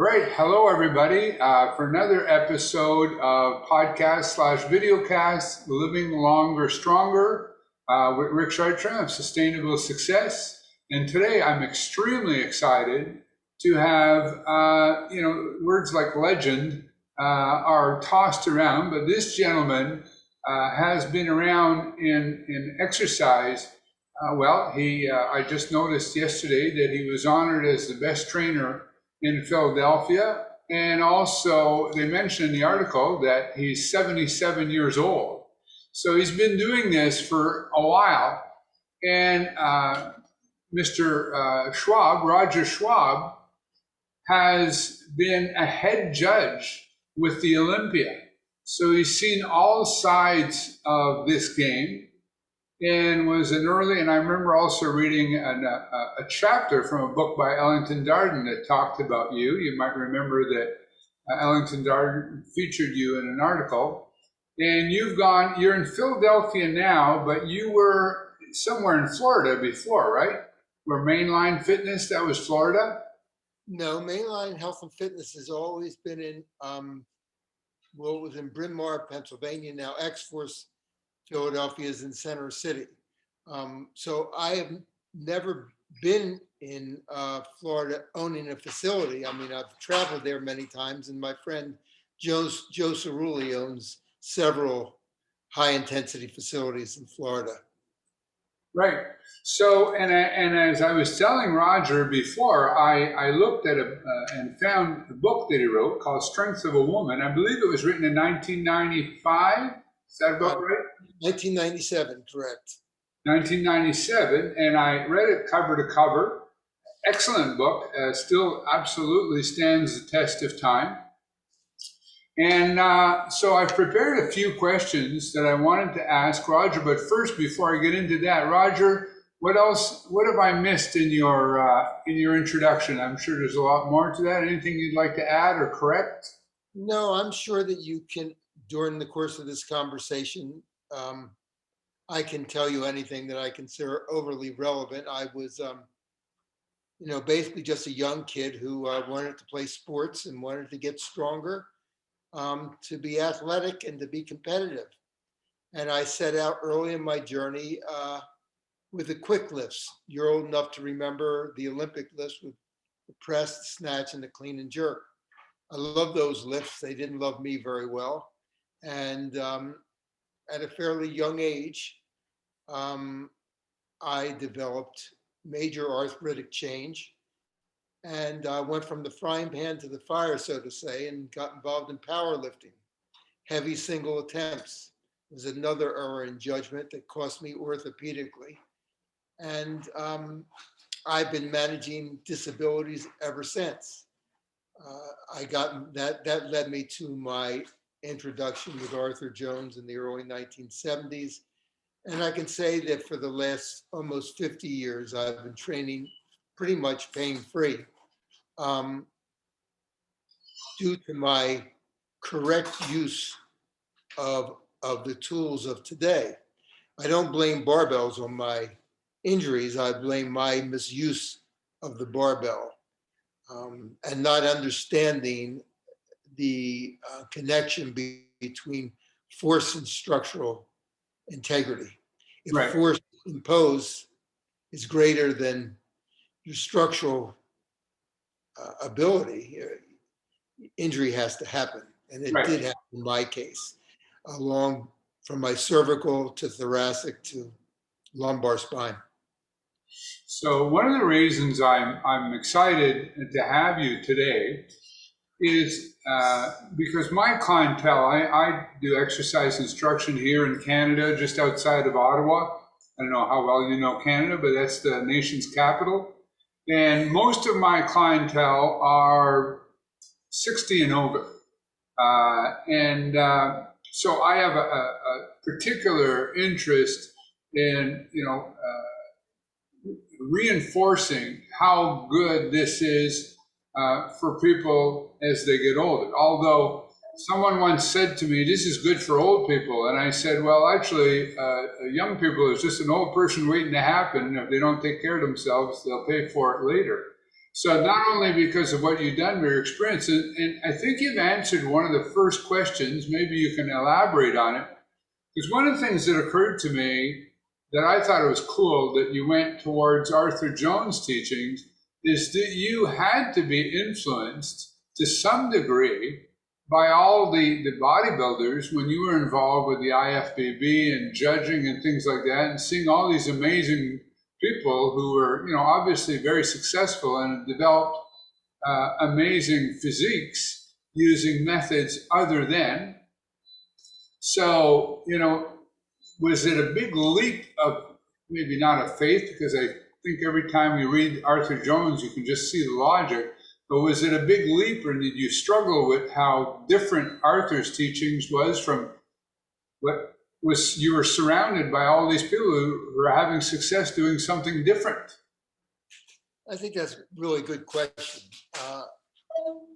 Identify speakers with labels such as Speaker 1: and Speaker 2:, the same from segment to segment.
Speaker 1: Great. Hello, everybody, for another episode of podcast slash videocast, Living Longer, Stronger, with Rick Chartrand of Sustainable Success. And today I'm extremely excited to have, words like legend are tossed around, but this gentleman has been around in exercise. I just noticed yesterday that he was honored as the best trainer in Philadelphia. And also, they mentioned in the article that he's 77 years old. So he's been doing this for a while. And Mr. Schwab, Roger Schwab, has been a head judge with the Olympia. So he's seen all sides of this game and was an early, and I remember also reading a chapter from a book by Ellington Darden that talked about you. You might remember that Ellington Darden featured you in an article. And you're in Philadelphia now, but you were somewhere in Florida before, right? Where Mainline Fitness, that was Florida?
Speaker 2: No, Mainline Health and Fitness has always been in, it was in Bryn Mawr, Pennsylvania. Now X-Force Philadelphia is in Center City. So I have never been in Florida owning a facility. I mean, I've traveled there many times, and my friend Joe Cerulli owns several high-intensity facilities in Florida.
Speaker 1: Right. So, and as I was telling Roger before, I looked at and found a book that he wrote called Strength of a Woman. I believe it was written in 1995. Is that about right?
Speaker 2: 1997, correct.
Speaker 1: 1997, and I read it cover to cover. Excellent book, still absolutely stands the test of time. And so I've prepared a few questions that I wanted to ask Roger, but first, before I get into that, Roger, what have I missed in your introduction? I'm sure there's a lot more to that. Anything you'd like to add or correct?
Speaker 2: No, I'm sure that you can, during the course of this conversation, I can tell you anything that I consider overly relevant. I was, basically just a young kid who wanted to play sports and wanted to get stronger, to be athletic and to be competitive. And I set out early in my journey with the quick lifts. You're old enough to remember the Olympic lifts with the press, the snatch, and the clean and jerk. I love those lifts. They didn't love me very well. And at a fairly young age, I developed major arthritic change, and I went from the frying pan to the fire, so to say, and got involved in powerlifting. Heavy single attempts was another error in judgment that cost me orthopedically. And I've been managing disabilities ever since. I got that led me to my introduction with Arthur Jones in the early 1970s. And I can say that for the last almost 50 years, I've been training pretty much pain-free, due to my correct use of the tools of today. I don't blame barbells on my injuries. I blame my misuse of the barbell, and not understanding the connection between force and structural integrity. If
Speaker 1: Right.
Speaker 2: force imposed is greater than your structural ability, injury has to happen. And it
Speaker 1: Right.
Speaker 2: did happen in my case, along from my cervical to thoracic to lumbar spine.
Speaker 1: So one of the reasons I'm excited to have you today is because my clientele, I do exercise instruction here in Canada, just outside of Ottawa. I don't know how well you know Canada, but that's the nation's capital. And most of my clientele are 60 and over. So I have a particular interest in, reinforcing how good this is for people as they get older. Although someone once said to me, this is good for old people. And I said, well, actually, young people is just an old person waiting to happen. If they don't take care of themselves, they'll pay for it later. So not only because of what you've done, but your experience, and I think you've answered one of the first questions. Maybe you can elaborate on it. Because one of the things that occurred to me that I thought it was cool that you went towards Arthur Jones' teachings is that you had to be influenced to some degree by all the bodybuilders when you were involved with the IFBB and judging and things like that, and seeing all these amazing people who were, obviously very successful and developed amazing physiques using methods other than. So, was it a big leap of maybe not of faith, because I think every time you read Arthur Jones, you can just see the logic, but was it a big leap, or did you struggle with how different Arthur's teachings was from what was, you were surrounded by all these people who were having success doing something different?
Speaker 2: I think that's a really good question.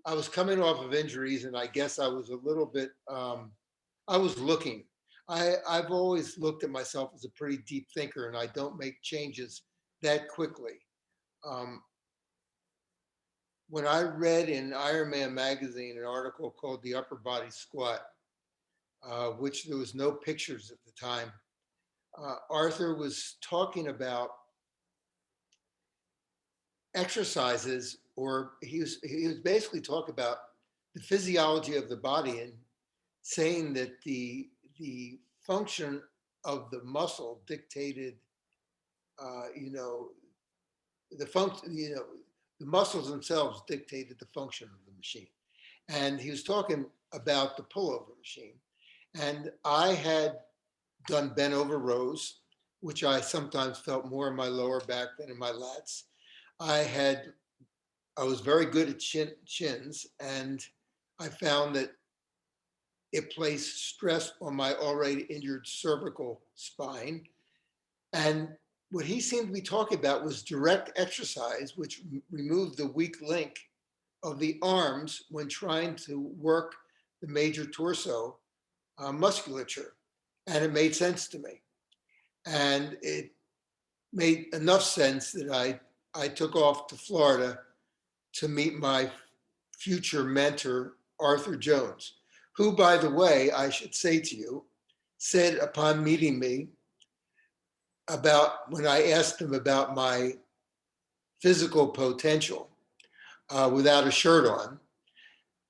Speaker 2: I was coming off of injuries, and I guess I was a little bit, I was looking. I've always looked at myself as a pretty deep thinker, and I don't make changes that quickly. When I read in Iron Man magazine an article called The Upper Body Squat, which there was no pictures at the time, Arthur was talking about exercises, or he was basically talking about the physiology of the body, and saying that the function of the muscle dictated, the function, the muscles themselves dictated the function of the machine. And he was talking about the pullover machine. And I had done bent over rows, which I sometimes felt more in my lower back than in my lats. I was very good at chins, and I found that it placed stress on my already injured cervical spine. And what he seemed to be talking about was direct exercise, which removed the weak link of the arms when trying to work the major torso musculature. And it made sense to me. And it made enough sense that I took off to Florida to meet my future mentor, Arthur Jones, who, by the way, I should say to you, said upon meeting me, about when I asked him about my physical potential without a shirt on,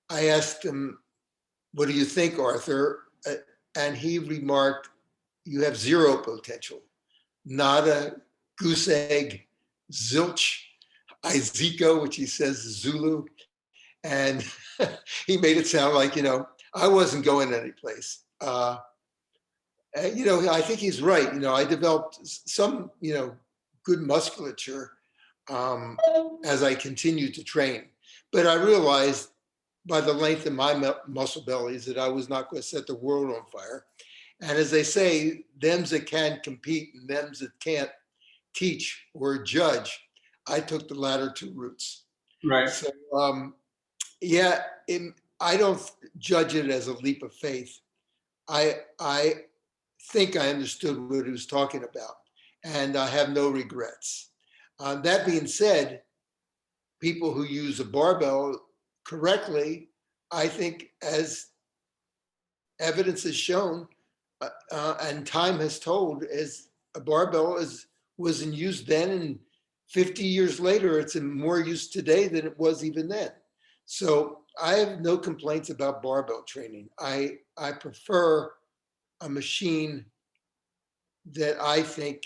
Speaker 2: I asked him, "What do you think, Arthur?" And he remarked, "You have zero potential, not a goose egg, zilch, Iziko," which he says is Zulu. And he made it sound like, I wasn't going anyplace. I think he's right. I developed some, good musculature as I continued to train. But I realized by the length of my muscle bellies that I was not going to set the world on fire. And as they say, thems that can compete and thems that can't teach or judge, I took the latter two routes.
Speaker 1: Right.
Speaker 2: So, I don't judge it as a leap of faith. I think I understood what he was talking about, and I have no regrets. That being said, people who use a barbell correctly, I think, as evidence has shown and time has told, is a barbell was in use then, and 50 years later, it's in more use today than it was even then. So I have no complaints about barbell training. I prefer a machine that I think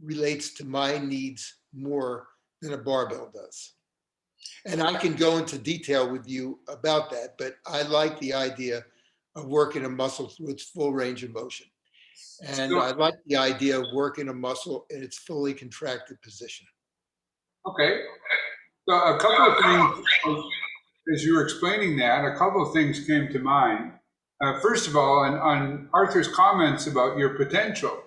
Speaker 2: relates to my needs more than a barbell does. And I can go into detail with you about that, but I like the idea of working a muscle through its full range of motion. And I like the idea of working a muscle in its fully contracted position.
Speaker 1: Okay. So a couple of things, as you were explaining that, a couple of things came to mind. First of all, on Arthur's comments about your potential,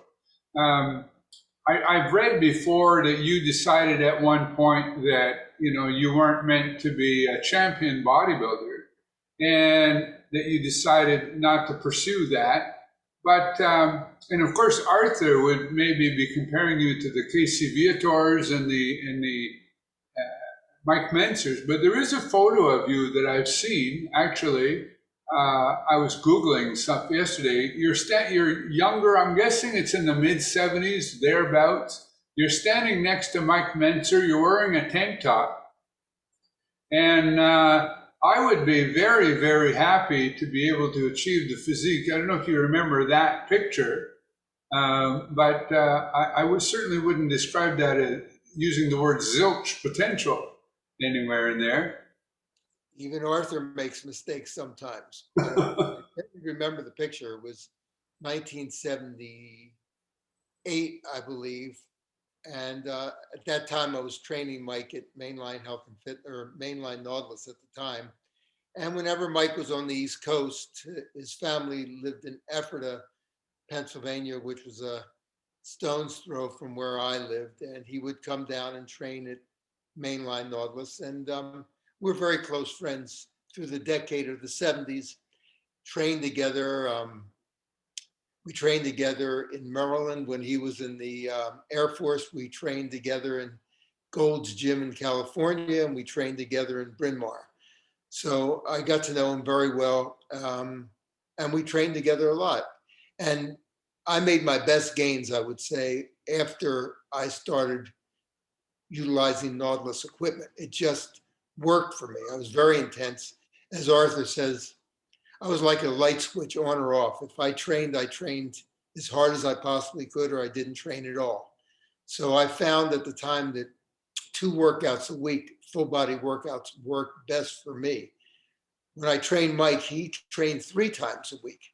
Speaker 1: I've read before that you decided at one point that you weren't meant to be a champion bodybuilder, and that you decided not to pursue that. But and of course, Arthur would maybe be comparing you to the Casey Viators and the Mike Mentzer's, but there is a photo of you that I've seen. Actually, I was Googling stuff yesterday. You're younger. I'm guessing it's in the mid-70s, thereabouts. You're standing next to Mike Mentzer. You're wearing a tank top. And I would be very, very happy to be able to achieve the physique. I don't know if you remember that picture, but I certainly wouldn't describe that as using the word zilch potential anywhere in there.
Speaker 2: Even Arthur makes mistakes sometimes. I remember the picture. It was 1978, I believe. And at that time, I was training Mike at Mainline Health and Fit, or Mainline Nautilus at the time. And whenever Mike was on the East Coast, his family lived in Ephrata, Pennsylvania, which was a stone's throw from where I lived. And he would come down and train at Mainline Nautilus. And we're very close friends through the decade of the 70s, trained together. We trained together in Maryland when he was in the Air Force. We trained together in Gold's Gym in California, and we trained together in Bryn Mawr. So I got to know him very well, and we trained together a lot. And I made my best gains, I would say, after I started utilizing Nautilus equipment. It just worked for me. I was very intense. As Arthur says, I was like a light switch on or off. If I trained as hard as I possibly could, or I didn't train at all. So I found at the time that 2 workouts a week, full body workouts, worked best for me. When I trained Mike, he trained 3 times a week.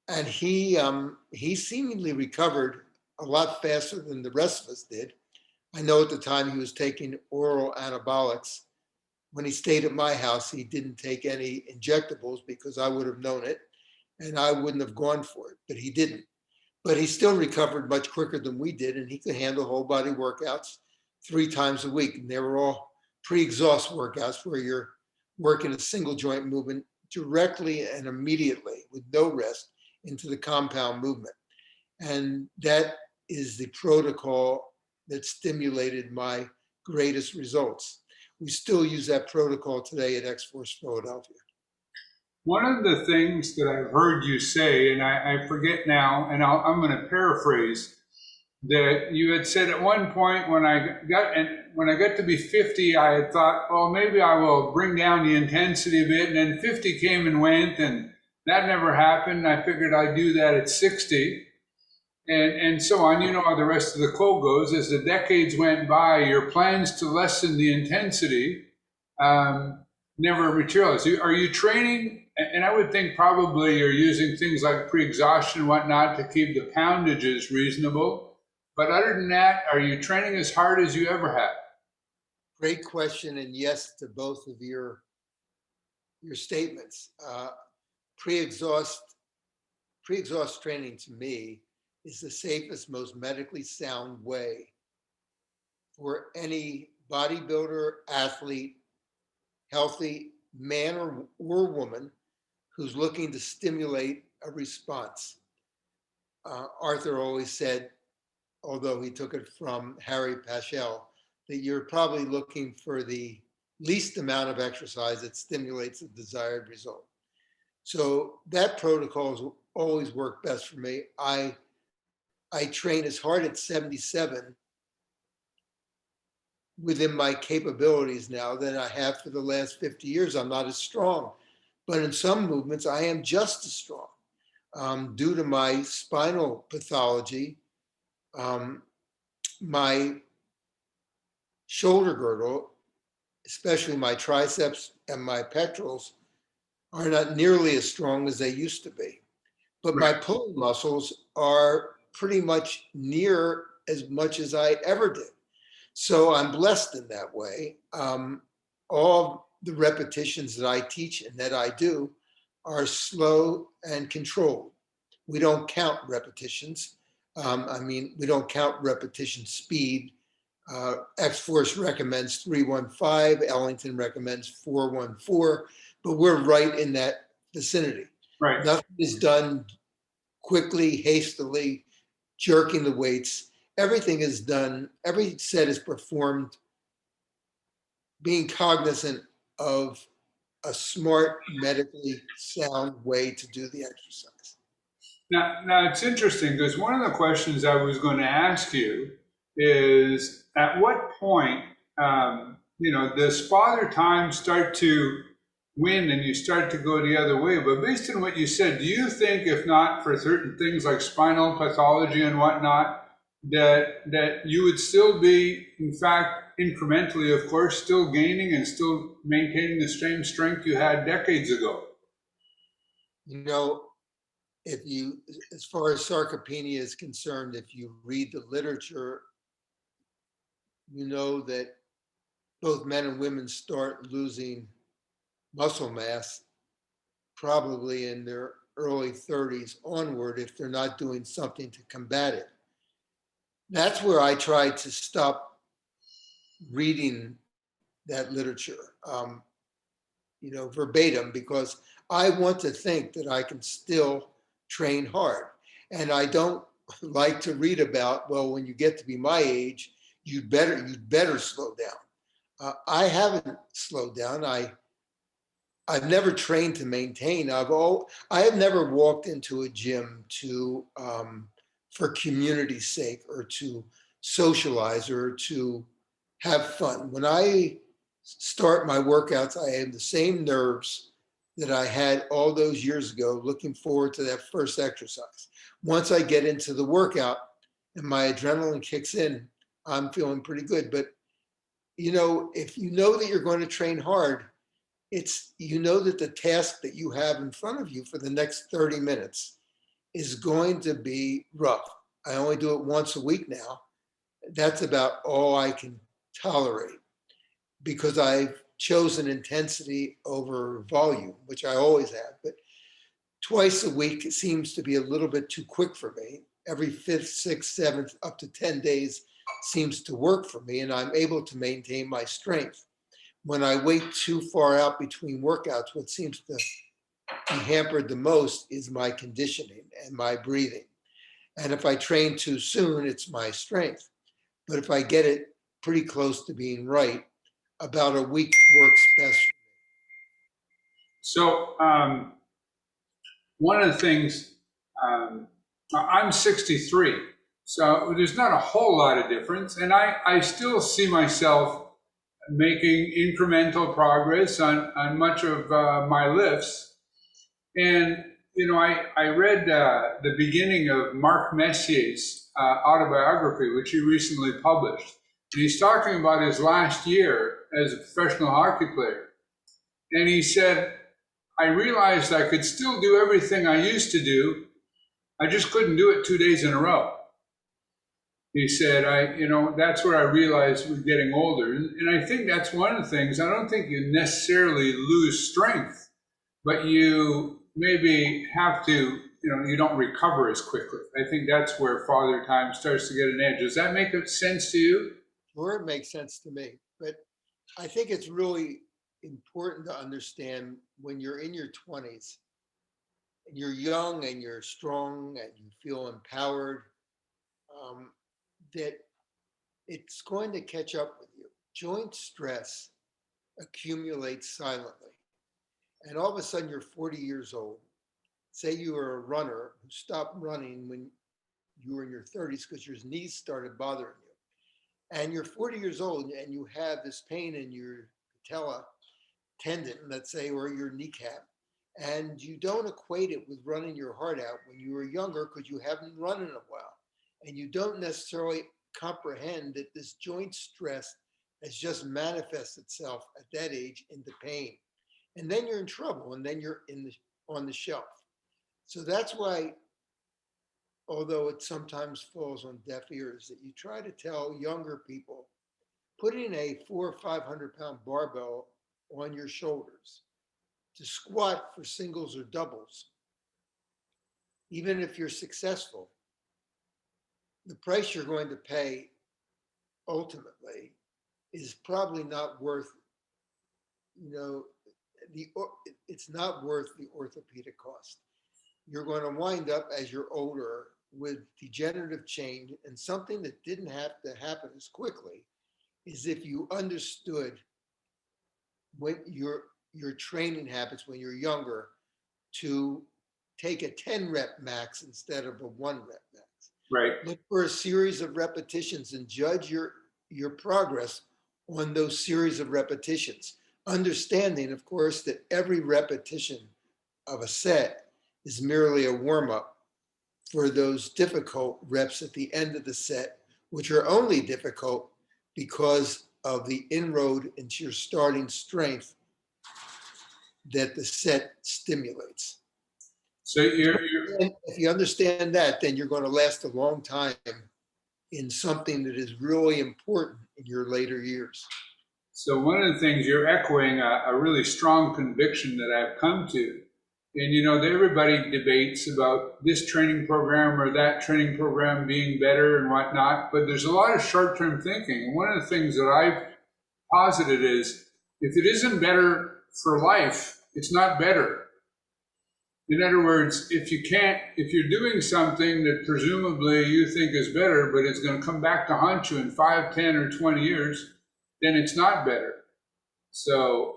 Speaker 2: And he seemingly recovered a lot faster than the rest of us did. I know at the time he was taking oral anabolics. When he stayed at my house, he didn't take any injectables because I would have known it and I wouldn't have gone for it, but he didn't. But he still recovered much quicker than we did, and he could handle whole body workouts 3 times a week. And they were all pre-exhaust workouts where you're working a single joint movement directly and immediately with no rest into the compound movement. And that is the protocol that stimulated my greatest results. We still use that protocol today at X-Force Philadelphia.
Speaker 1: One of the things that I've heard you say, and I forget now, and I'm going to paraphrase, that you had said at one point when I got to be 50, I had thought, well, maybe I will bring down the intensity a bit, and then 50 came and went, and that never happened. I figured I'd do that at 60. And so on. You know how the rest of the quote goes. As the decades went by, your plans to lessen the intensity never materialized. Are you training? And I would think probably you're using things like pre-exhaustion and whatnot to keep the poundages reasonable. But other than that, are you training as hard as you ever have?
Speaker 2: Great question, and yes to both of your statements. Pre-exhaust training to me is the safest, most medically sound way for any bodybuilder, athlete, healthy man or woman who's looking to stimulate a response. Arthur always said, although he took it from Harry Paschal, that you're probably looking for the least amount of exercise that stimulates the desired result. So that protocol has always worked best for me. I train as hard at 77 within my capabilities now than I have for the last 50 years. I'm not as strong, but in some movements I am just as strong. Due to my spinal pathology, my shoulder girdle, especially my triceps and my pectorals, are not nearly as strong as they used to be. But my pulling muscles are pretty much near as much as I ever did. So I'm blessed in that way. All the repetitions that I teach and that I do are slow and controlled. We don't count repetitions. We don't count repetition speed. X-Force recommends 315, Ellington recommends 414, but we're right in that vicinity.
Speaker 1: Right.
Speaker 2: Nothing is done quickly, hastily, jerking the weights. Everything is done, every set is performed being cognizant of a smart, medically sound way to do the exercise.
Speaker 1: Now it's interesting because one of the questions I was going to ask you is at what point, does father time start to win and you start to go the other way? But based on what you said, do you think if not for certain things like spinal pathology and whatnot, that you would still be, in fact, incrementally, of course, still gaining and still maintaining the same strength you had decades ago?
Speaker 2: You know, if you, as far as sarcopenia is concerned, if you read the literature, you know that both men and women start losing muscle mass probably in their early 30s onward if they're not doing something to combat it. That's where I try to stop reading that literature, verbatim, because I want to think that I can still train hard. And I don't like to read about, well, when you get to be my age, you'd better slow down. I haven't slowed down. I've never trained to maintain. I have never walked into a gym for community's sake or to socialize or to have fun. When I start my workouts, I have the same nerves that I had all those years ago, looking forward to that first exercise. Once I get into the workout and my adrenaline kicks in, I'm feeling pretty good. But if you know that you're going to train hard, that the task that you have in front of you for the next 30 minutes is going to be rough. I only do it once a week now. That's about all I can tolerate because I've chosen intensity over volume, which I always have. But twice a week, it seems to be a little bit too quick for me. Every fifth, sixth, seventh, up to 10 days seems to work for me, and I'm able to maintain my strength. When I wait too far out between workouts, what seems to be hampered the most is my conditioning and my breathing. And if I train too soon, it's my strength. But if I get it pretty close to being right, about a week works best.
Speaker 1: So, one of the things, I'm 63, so there's not a whole lot of difference. And I still see myself making incremental progress on much of my lifts. And, I read the beginning of Marc Messier's autobiography, which he recently published. And he's talking about his last year as a professional hockey player. And he said, I realized I could still do everything I used to do. I just couldn't do it 2 days in a row. He said, that's where I realized we're getting older. And I think that's one of the things. I don't think you necessarily lose strength, but you maybe have to, you don't recover as quickly. I think that's where father time starts to get an edge. Does that make sense to you?
Speaker 2: Sure, it makes sense to me. But I think it's really important to understand when you're in your 20s and you're young and you're strong and you feel empowered, that it's going to catch up with you. Joint stress accumulates silently. And all of a sudden, you're 40 years old. Say you were a runner who stopped running when you were in your 30s because your knees started bothering you. And you're 40 years old and you have this pain in your patella tendon, let's say, or your kneecap. And you don't equate it with running your heart out when you were younger because you haven't run in a while. And you don't necessarily comprehend that this joint stress has just manifested itself at that age into pain. And then you're in trouble and then you're on the shelf. So that's why, although it sometimes falls on deaf ears, that you try to tell younger people, putting a 400 or 500-pound barbell on your shoulders to squat for singles or doubles, even if you're successful, the price you're going to pay ultimately is probably not worth, it's not worth the orthopedic cost. You're going to wind up as you're older with degenerative change, and something that didn't have to happen as quickly is if you understood when your training habits when you're younger to take a 10 rep max instead of a 1 rep max.
Speaker 1: Right.
Speaker 2: Look for a series of repetitions and judge your progress on those series of repetitions. Understanding, of course, that every repetition of a set is merely a warm up for those difficult reps at the end of the set, which are only difficult because of the inroad into your starting strength that the set stimulates.
Speaker 1: So you're
Speaker 2: And if you understand that, then you're going to last a long time in something that is really important in your later years.
Speaker 1: so one of the things you're echoing a really strong conviction that I've come to. And everybody debates about this training program or that training program being better and whatnot, but there's a lot of short-term thinking. And one of the things that I've posited is if it isn't better for life, it's not better. In other words, if you're doing something that presumably you think is better, but it's going to come back to haunt you in 5, 10, or 20 years, then it's not better. So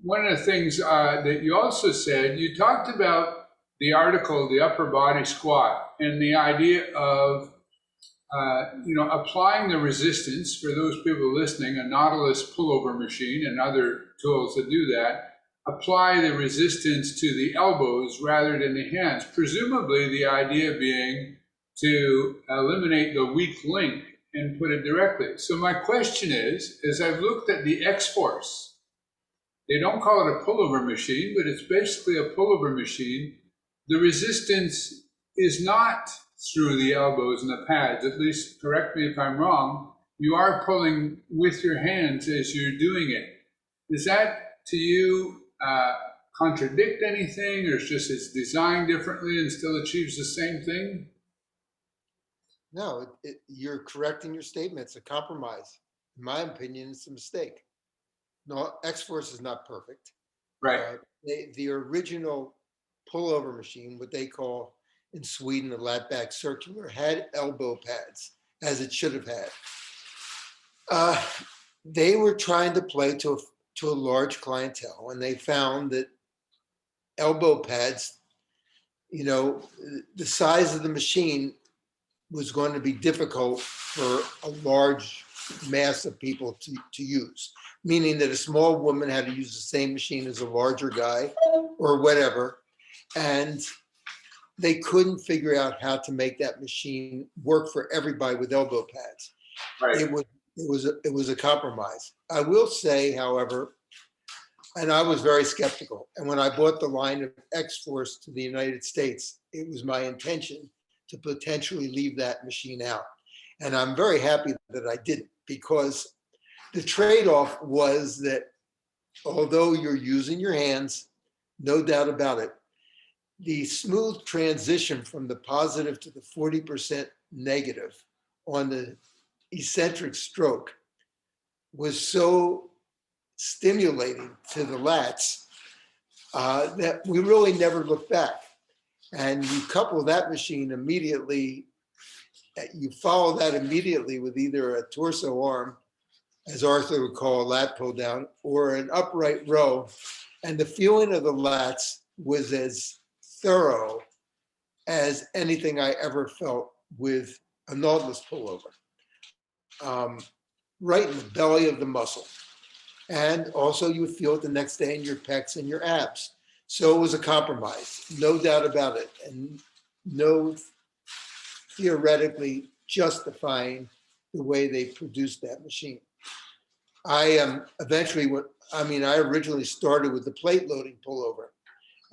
Speaker 1: one of the things that you also said, you talked about the article, the upper body squat, and the idea of applying the resistance for those people listening, a Nautilus pullover machine and other tools that do that, apply the resistance to the elbows rather than the hands. Presumably the idea being to eliminate the weak link and put it directly. So my question is, as I've looked at the X-Force, they don't call it a pullover machine, but it's basically a pullover machine. The resistance is not through the elbows and the pads, at least correct me if I'm wrong. You are pulling with your hands as you're doing it. Does that to you contradict anything, or it's designed differently and still achieves the same thing?
Speaker 2: No, you're correct in your statement. It's a compromise. In my opinion, it's a mistake. No, X-Force is not perfect.
Speaker 1: Right.
Speaker 2: The original pullover machine, what they call in Sweden a lat back circular, had elbow pads, as it should have had. They were trying to play to a large clientele, and they found that elbow pads, the size of the machine was going to be difficult for a large mass of people to use, meaning that a small woman had to use the same machine as a larger guy or whatever. And they couldn't figure out how to make that machine work for everybody with elbow pads.
Speaker 1: Right.
Speaker 2: It was a compromise. I will say, however, and I was very skeptical. And when I bought the line of X-Force to the United States, it was my intention to potentially leave that machine out. And I'm very happy that I didn't, because the trade-off was that although you're using your hands, no doubt about it, the smooth transition from the positive to the 40% negative on the eccentric stroke was so stimulating to the lats that we really never looked back. And you couple that machine immediately, you follow that immediately with either a torso arm, as Arthur would call a lat pull down, or an upright row. And the feeling of the lats was as thorough as anything I ever felt with a Nautilus pullover, right in the belly of the muscle. And also you would feel it the next day in your pecs and your abs. So it was a compromise, no doubt about it, and no theoretically justifying the way they produced that machine. I originally started with the plate loading pullover,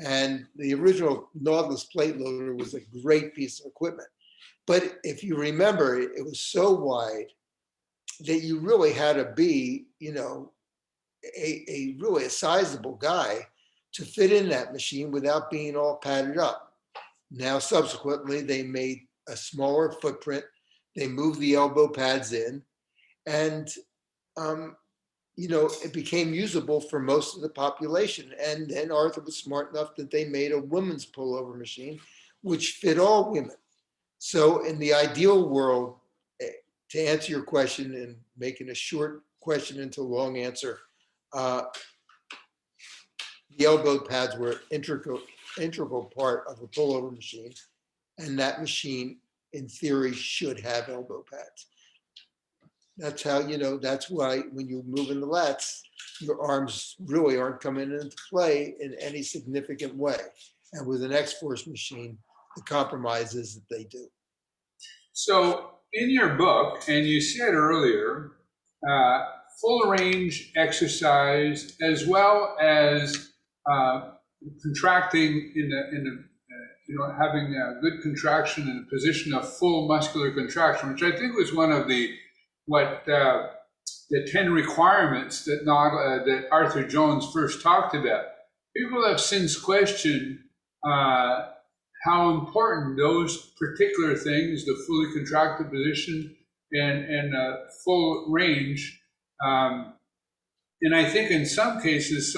Speaker 2: and the original Nautilus plate loader was a great piece of equipment. But if you remember, it was so wide that you really had to be, a really a sizable guy to fit in that machine without being all padded up. Now, subsequently, they made a smaller footprint. They moved the elbow pads in, and it became usable for most of the population. And then Arthur was smart enough that they made a women's pullover machine, which fit all women. So in the ideal world, to answer your question and making a short question into a long answer, Uh, the elbow pads were integral part of a pullover machine, and that machine, in theory, should have elbow pads. That's how, that's why when you move in the lats, your arms really aren't coming into play in any significant way. And with an X-Force machine, the compromise is that they do.
Speaker 1: So in your book, and you said earlier, uh, full range exercise as well as contracting having a good contraction in a position of full muscular contraction, which I think was one of the 10 requirements that Arthur Jones first talked about. People have since questioned how important those particular things, the fully contracted position and full range, and I think in some cases,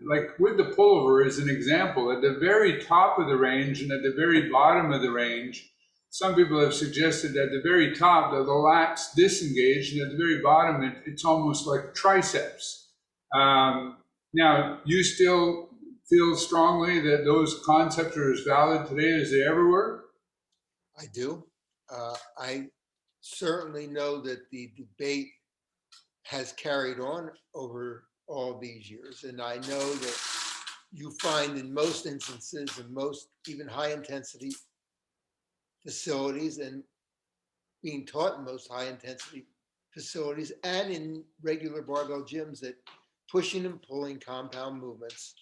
Speaker 1: like with the pullover as an example, at the very top of the range and at the very bottom of the range, some people have suggested that at the very top, the lats disengage, and at the very bottom, it's almost like triceps. Now, you still feel strongly that those concepts are as valid today as they ever were?
Speaker 2: I do. I certainly know that the debate has carried on over all these years. And I know that you find in most instances, in most even high intensity facilities, and being taught in most high intensity facilities and in regular barbell gyms, that pushing and pulling compound movements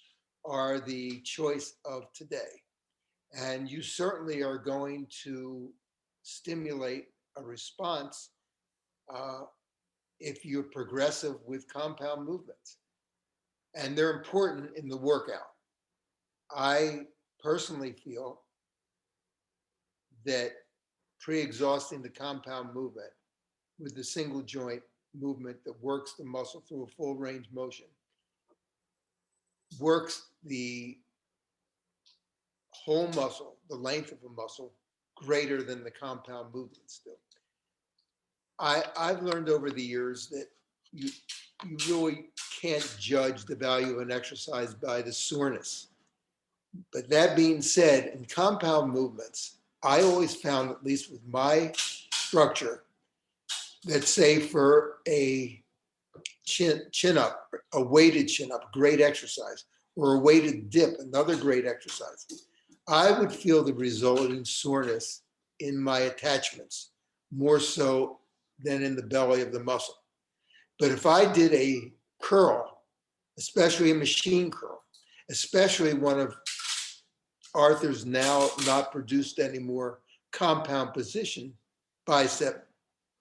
Speaker 2: are the choice of today. And you certainly are going to stimulate a response if you're progressive with compound movements. And they're important in the workout. I personally feel that pre-exhausting the compound movement with the single joint movement that works the muscle through a full range motion works the whole muscle, the length of a muscle, greater than the compound movements do. I've learned over the years that you really can't judge the value of an exercise by the soreness. But that being said, in compound movements, I always found, at least with my structure, that say for a chin up, a weighted chin up, great exercise, or a weighted dip, another great exercise, I would feel the resulting soreness in my attachments more so than in the belly of the muscle. But if I did a curl, especially a machine curl, especially one of Arthur's now not produced anymore compound position bicep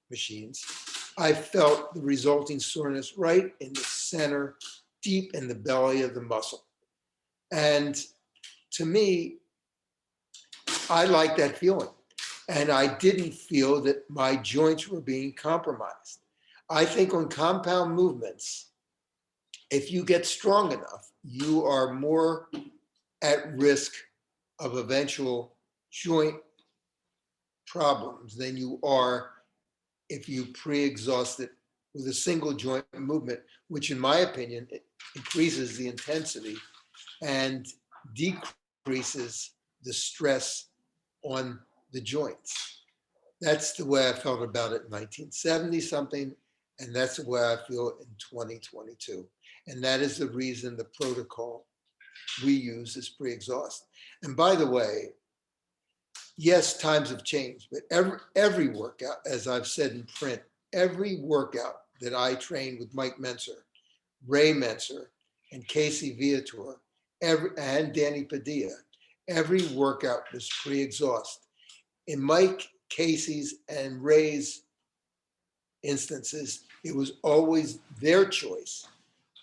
Speaker 2: machines, I felt the resulting soreness right in the center, deep in the belly of the muscle. And to me, I like that feeling. And I didn't feel that my joints were being compromised. I think on compound movements, if you get strong enough, you are more at risk of eventual joint problems than you are if you pre-exhaust it with a single joint movement, which in my opinion increases the intensity and decreases the stress on the joints. That's the way I felt about it in 1970 something, and that's the way I feel in 2022. And that is the reason the protocol we use is pre-exhaust. And by the way, yes, times have changed, but every workout, as I've said in print, every workout that I trained with Mike Mentzer, Ray Mentzer, and Casey Viator, and Danny Padilla, every workout was pre-exhaust. In Mike, Casey's, and Ray's instances, it was always their choice.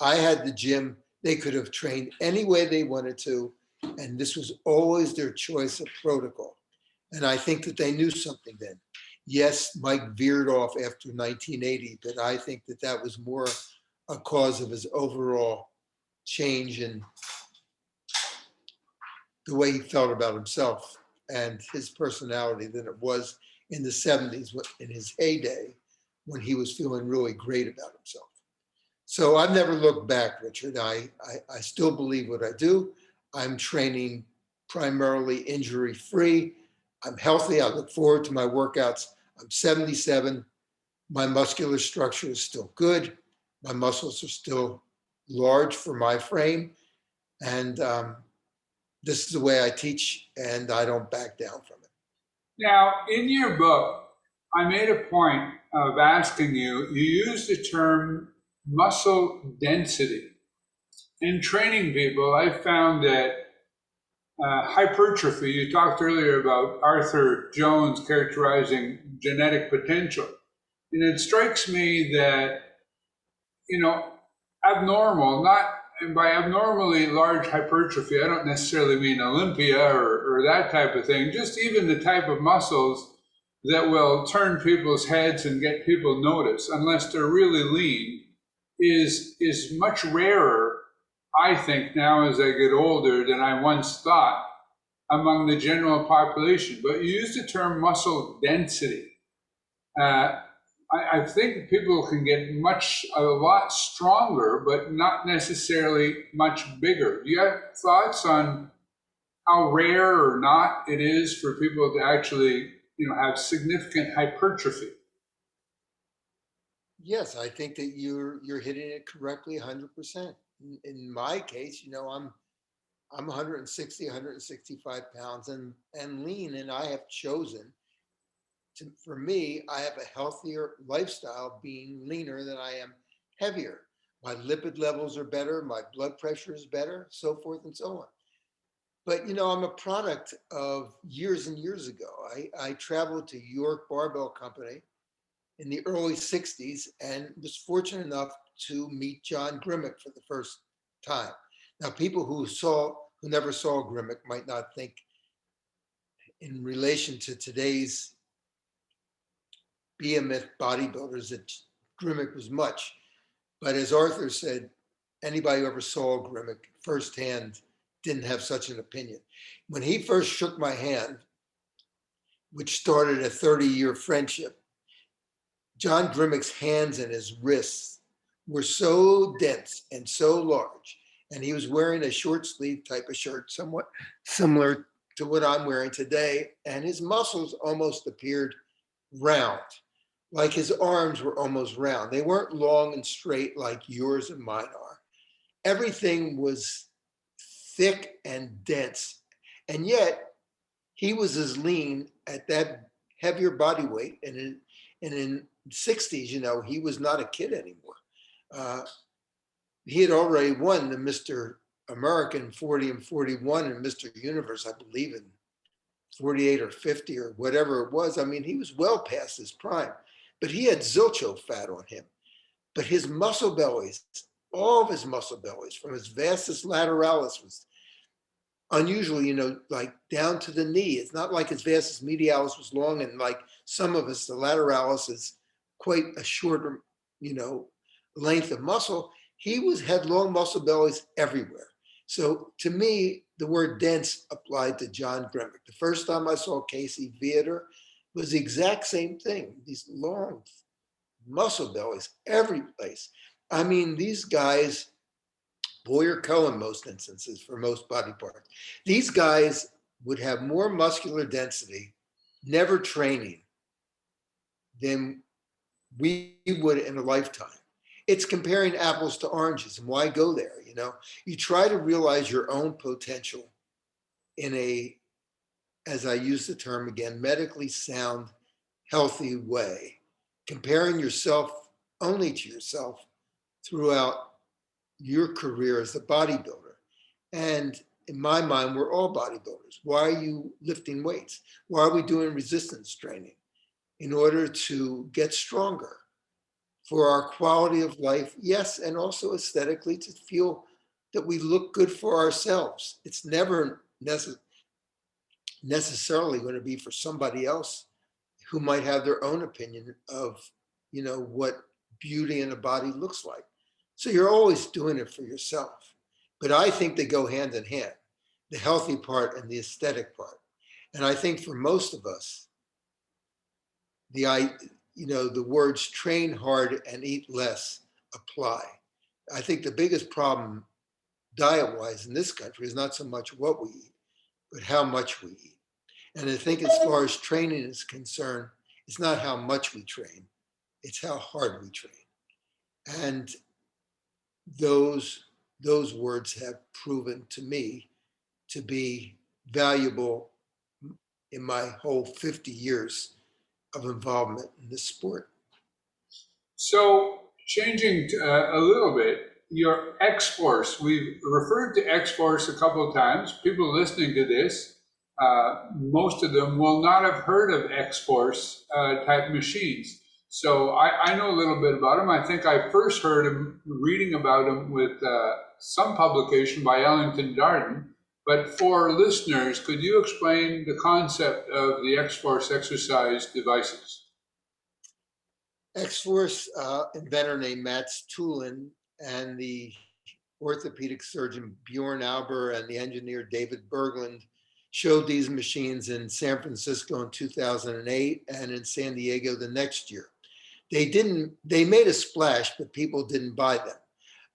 Speaker 2: I had the gym, they could have trained any way they wanted to, and this was always their choice of protocol. And I think that they knew something then. Yes, Mike veered off after 1980, but I think that that was more a cause of his overall change in the way he felt about himself and his personality than it was in the 70s, in his heyday, when he was feeling really great about himself. So I've never looked back, Richard. I still believe what I do. I'm training primarily injury free. I'm healthy. I look forward to my workouts. I'm 77. My muscular structure is still good. My muscles are still large for my frame. And this is the way I teach, and I don't back down from it.
Speaker 1: Now, in your book, I made a point of asking you, you use the term muscle density. In training people, I found that hypertrophy, you talked earlier about Arthur Jones characterizing genetic potential. And it strikes me that, you know, abnormal, not, and by abnormally large hypertrophy, I don't necessarily mean Olympia or that type of thing, just even the type of muscles that will turn people's heads and get people noticed, unless they're really lean, is much rarer, I think, now as I get older than I once thought among the general population. But you use the term muscle density. Uh, I think people can get a lot stronger, but not necessarily much bigger. Do you have thoughts on how rare or not it is for people to actually, have significant hypertrophy?
Speaker 2: Yes, I think that you're hitting it correctly 100%. In my case, I'm 160, 165 pounds and lean, and I have chosen for me, I have a healthier lifestyle being leaner than I am heavier. My lipid levels are better, my blood pressure is better, so forth and so on. But I'm a product of years and years ago. I traveled to York Barbell Company in the early 60s and was fortunate enough to meet John Grimmick for the first time. Now, people who never saw Grimmick might not think in relation to today's behemoth bodybuilders that Grimmick was much. But as Arthur said, anybody who ever saw Grimmick firsthand didn't have such an opinion. When he first shook my hand, which started a 30-year friendship, John Grimmick's hands and his wrists were so dense and so large, and he was wearing a short sleeve type of shirt, somewhat similar to what I'm wearing today, and his muscles almost appeared round, like his arms were almost round. They weren't long and straight like yours and mine are. Everything was thick and dense, and yet he was as lean at that heavier body weight, and in 60s, he was not a kid anymore. He had already won the Mr. American 40 and 41 and Mr. Universe, I believe, in 48 or 50 or whatever it was. I mean, he was well past his prime, but he had zilcho fat on him. But his muscle bellies, all of his muscle bellies, from his vastus lateralis, was unusual, like down to the knee. It's not like his vastus medialis was long, and like some of us, the lateralis is quite a shorter, length of muscle. He had long muscle bellies everywhere. So to me, the word dense applied to John Grimmick. The first time I saw Casey Viator was the exact same thing. These long muscle bellies every place. I mean, these guys, Boyer Cohen, most instances for most body parts, these guys would have more muscular density, never training, than we would in a lifetime. It's comparing apples to oranges, and why go there? You try to realize your own potential in as I use the term again, medically sound, healthy way, comparing yourself only to yourself throughout your career as a bodybuilder. And in my mind, we're all bodybuilders. Why are you lifting weights? Why are we doing resistance training? In order to get stronger, for our quality of life, yes, and also aesthetically to feel that we look good for ourselves. It's never necessarily going to be for somebody else who might have their own opinion of, what beauty in a body looks like. So you're always doing it for yourself. But I think they go hand in hand, the healthy part and the aesthetic part. And I think for most of us, the words train hard and eat less apply. I think the biggest problem diet-wise in this country is not so much what we eat, but how much we eat. And I think as far as training is concerned, it's not how much we train, it's how hard we train. And those words have proven to me to be valuable in my whole 50 years of involvement in this sport.
Speaker 1: So changing a little bit, your X-Force, we've referred to X-Force a couple of times. People listening to this, most of them will not have heard of X-Force type machines. So I know a little bit about them. I think I first heard them reading about them with some publication by Ellington Darden. But for listeners, could you explain the concept of the X-Force exercise devices?
Speaker 2: X-Force inventor named Mats Tulin and the orthopedic surgeon Bjorn Auber and the engineer David Berglund showed these machines in San Francisco in 2008 and in San Diego the next year. They made a splash, but people didn't buy them.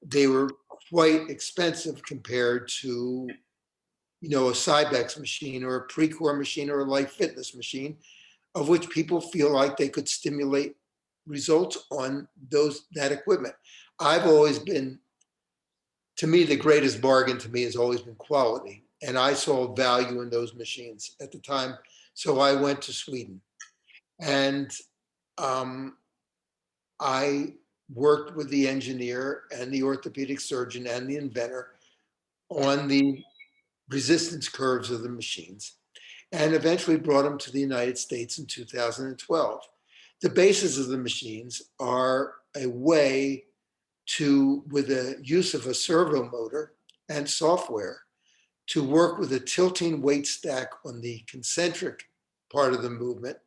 Speaker 2: They were quite expensive compared to, a Cybex machine or a Precor machine or a Life Fitness machine, of which people feel like they could stimulate results on that equipment. I've always been, to me, the greatest bargain to me has always been quality. And I saw value in those machines at the time. So I went to Sweden and I worked with the engineer and the orthopedic surgeon and the inventor on the resistance curves of the machines, and eventually brought them to the United States in 2012. The basis of the machines are a way to, with the use of a servo motor and software, to work with a tilting weight stack on the concentric part of the movement,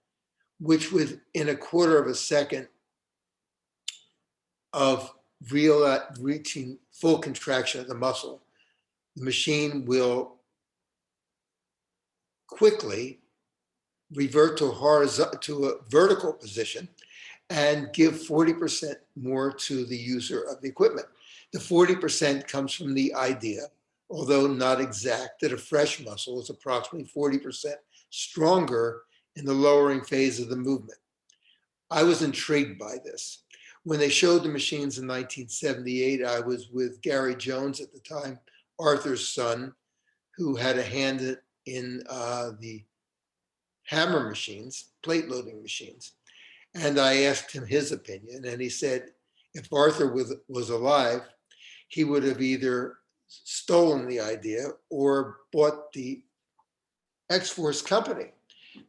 Speaker 2: which within a quarter of a second of reaching full contraction of the muscle, the machine will quickly revert to a vertical position and give 40% more to the user of the equipment. The 40% comes from the idea, although not exact, that a fresh muscle is approximately 40% stronger in the lowering phase of the movement. I was intrigued by this. When they showed the machines in 1978, I was with Gary Jones at the time, Arthur's son, who had a hand in the hammer machines, plate loading machines. And I asked him his opinion, and he said, if Arthur was alive, he would have either stolen the idea or bought the X-Force company.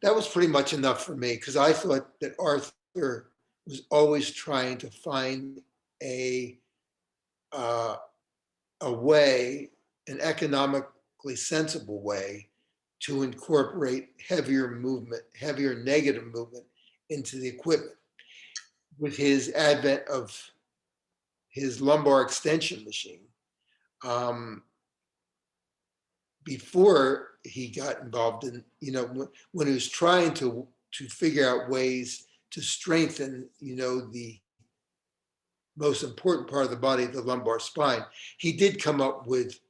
Speaker 2: That was pretty much enough for me, because I thought that Arthur was always trying to find a way, an economically sensible way to incorporate heavier negative movement into the equipment. With his advent of his lumbar extension machine, before he got involved in, when he was trying to figure out ways to strengthen, the most important part of the body, the lumbar spine, he did come up with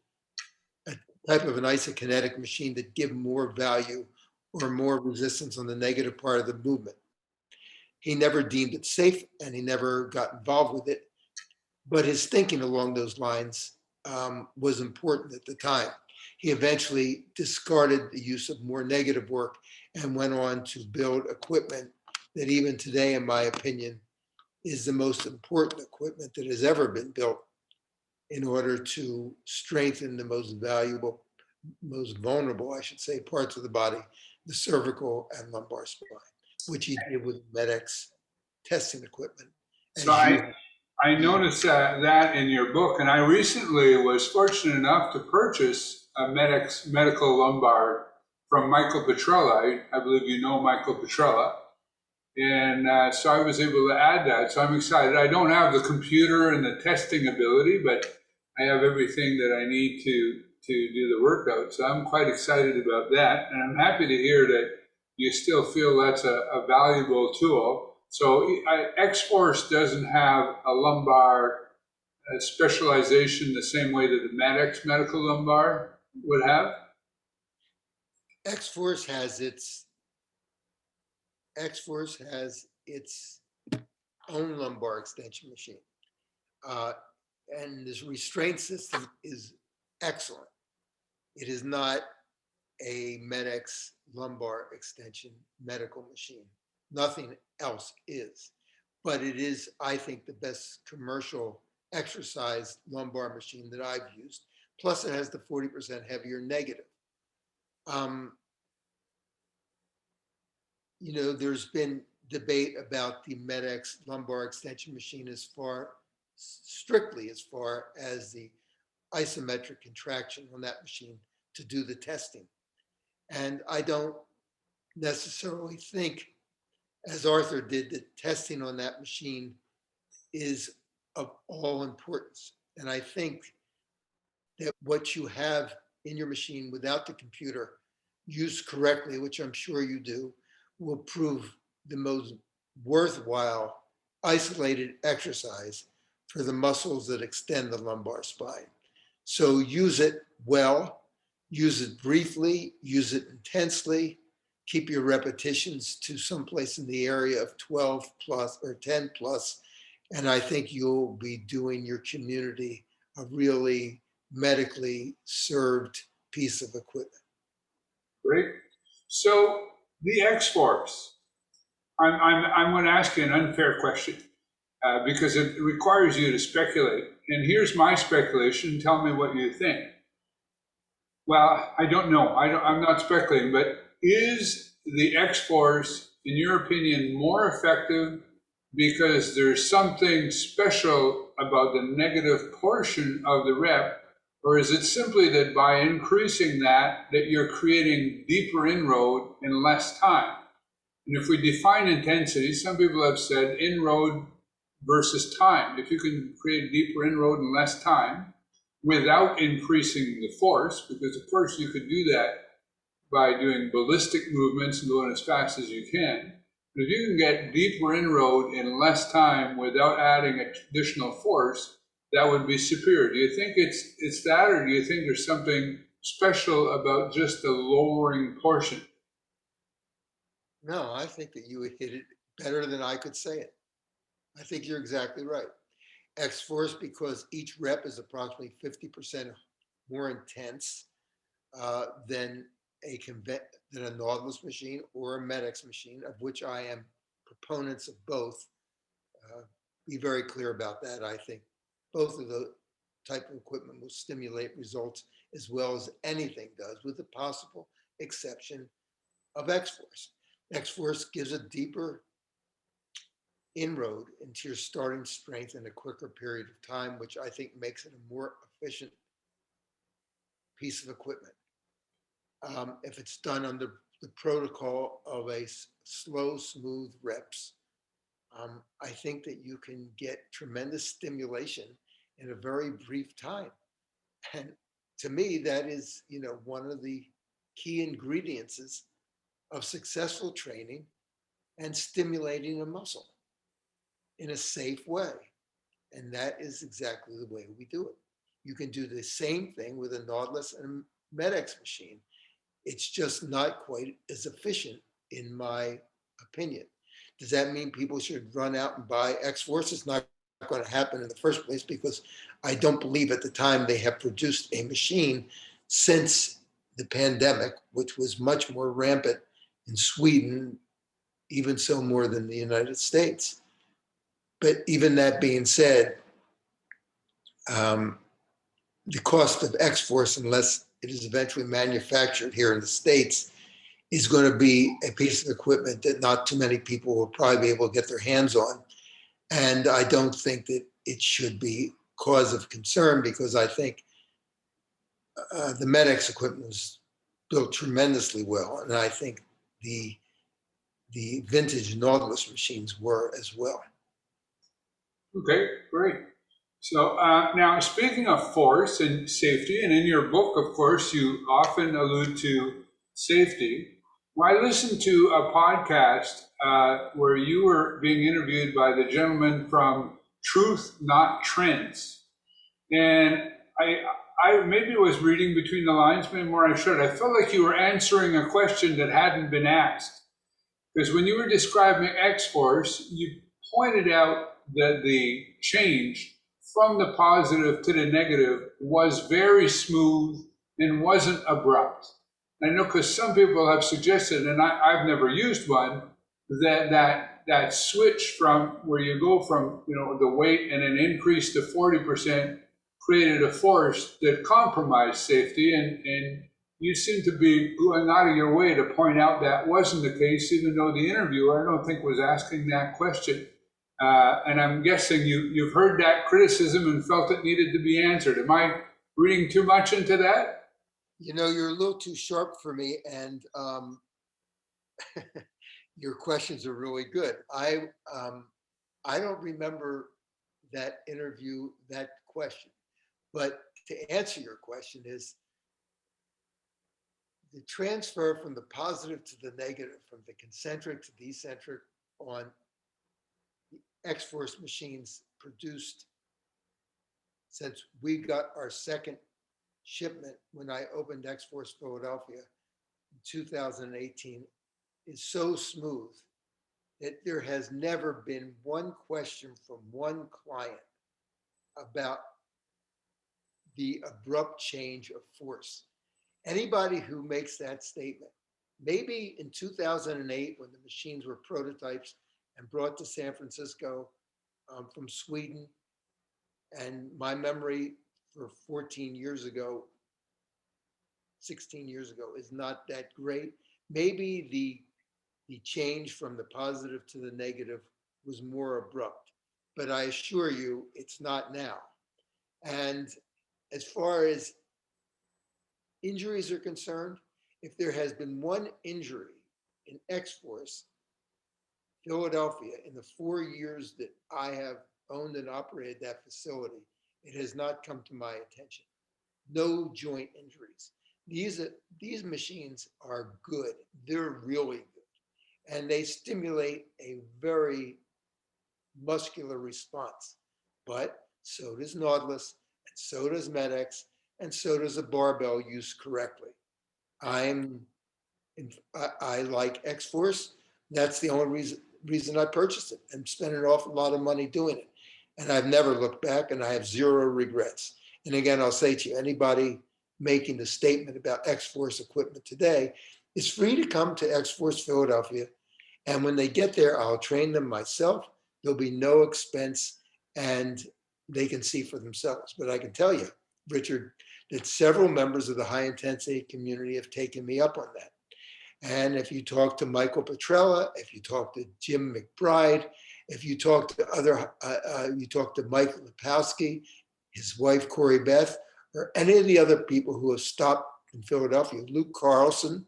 Speaker 2: a type of an isokinetic machine that give more value or more resistance on the negative part of the movement. He never deemed it safe and he never got involved with it, but his thinking along those lines was important at the time. He eventually discarded the use of more negative work and went on to build equipment that even today, in my opinion, is the most important equipment that has ever been built in order to strengthen the most valuable, most vulnerable, I should say, parts of the body, the cervical and lumbar spine, which he did with MEDX testing equipment.
Speaker 1: So I noticed that in your book, and I recently was fortunate enough to purchase a medical lumbar from Michael Petrella. I believe you know Michael Petrella. And so I was able to add that. So I'm excited. I don't have the computer and the testing ability, but I have everything that I need to do the workout. So I'm quite excited about that. And I'm happy to hear that you still feel that's a valuable tool. So X-Force doesn't have a lumbar specialization the same way that the Maddox medical lumbar would have?
Speaker 2: X-Force has its own lumbar extension machine. And this restraint system is excellent. It is not a Med-X lumbar extension medical machine. Nothing else is. But it is, I think, the best commercial exercise lumbar machine that I've used. Plus, it has the 40% heavier negative. There's been debate about the Med-X lumbar extension machine strictly as far as the isometric contraction on that machine to do the testing. And I don't necessarily think, as Arthur did, that testing on that machine is of all importance. And I think that what you have in your machine without the computer, used correctly, which I'm sure you do, will prove the most worthwhile isolated exercise for the muscles that extend the lumbar spine. So use it well, use it briefly, use it intensely, keep your repetitions to someplace in the area of 12 plus or 10 plus, and I think you'll be doing your community a really medically served piece of equipment.
Speaker 1: Great. So the X-Force, I'm going to ask you an unfair question because it requires you to speculate. And here's my speculation. Tell me what you think. Well, I don't know. I'm not speculating, but is the X-Force, in your opinion, more effective because there's something special about the negative portion of the rep, or is it simply that by increasing that you're creating deeper inroad in less time? And if we define intensity, some people have said inroad versus time. If you can create deeper inroad in less time without increasing the force, because of course you could do that by doing ballistic movements and going as fast as you can. But if you can get deeper inroad in less time without adding additional force, that would be superior. Do you think it's that, or do you think there's something special about just the lowering portion?
Speaker 2: No, I think that you hit it better than I could say it. I think you're exactly right. X-Force, because each rep is approximately 50% more intense than a Nautilus machine or a Med-X machine, of which I am proponents of both. Be very clear about that. I think both of the type of equipment will stimulate results as well as anything does, with the possible exception of X-Force. X-Force gives a deeper inroad into your starting strength in a quicker period of time, which I think makes it a more efficient piece of equipment. If it's done under the protocol of a slow, smooth reps, I think that you can get tremendous stimulation in a very brief time. And to me, that is, one of the key ingredients of successful training and stimulating a muscle in a safe way. And that is exactly the way we do it. You can do the same thing with a Nautilus and a Med-X machine. It's just not quite as efficient, in my opinion. Does that mean people should run out and buy X-Force? It's not going to happen in the first place, because I don't believe at the time they have produced a machine since the pandemic, which was much more rampant in Sweden, even so more than the United States. But even that being said, the cost of X-Force, unless it is eventually manufactured here in the States, is going to be a piece of equipment that not too many people will probably be able to get their hands on. And I don't think that it should be cause of concern, because I think the Med-X equipment was built tremendously well. And I think the vintage Nautilus machines were as well.
Speaker 1: Okay, great. So now, speaking of force and safety, and in your book, of course, you often allude to safety. Well, I listened to a podcast where you were being interviewed by the gentleman from Truth Not Trends. And I maybe was reading between the lines, maybe more I should. I felt like you were answering a question that hadn't been asked. Because when you were describing X-Force, you pointed out that the change from the positive to the negative was very smooth and wasn't abrupt. I know because some people have suggested, and I've never used one, that switch from where you go from the weight and an increase to 40% created a force that compromised safety, and you seem to be going out of your way to point out that wasn't the case, even though the interviewer, I don't think, was asking that question. And I'm guessing you've heard that criticism and felt it needed to be answered. Am I reading too much into that?
Speaker 2: You're a little too sharp for me, and your questions are really good. I don't remember that interview, that question, but to answer your question is the transfer from the positive to the negative, from the concentric to the eccentric on the X-Force machines produced since we got our second shipment when I opened X-Force Philadelphia in 2018 is so smooth that there has never been one question from one client about the abrupt change of force. Anybody who makes that statement, maybe in 2008 when the machines were prototypes and brought to San Francisco from Sweden, and my memory for 14 years ago, 16 years ago is not that great. Maybe the change from the positive to the negative was more abrupt, but I assure you it's not now. And as far as injuries are concerned, if there has been one injury in X-Force Philadelphia in the 4 years that I have owned and operated that facility, it has not come to my attention. No joint injuries. These machines are good. They're really good. And they stimulate a very muscular response. But so does Nautilus, and so does MedX, and so does a barbell used correctly. I like X-Force. That's the only reason I purchased it and spent an awful lot of money doing it. And I've never looked back, and I have zero regrets. And again, I'll say to you, anybody making the statement about X-Force equipment today is free to come to X-Force Philadelphia. And when they get there, I'll train them myself. There'll be no expense, and they can see for themselves. But I can tell you, Richard, that several members of the high intensity community have taken me up on that. And if you talk to Michael Petrella, if you talk to Jim McBride, if you talk to you talk to Mike Lepowski, his wife Corey Beth, or any of the other people who have stopped in Philadelphia, Luke Carlson,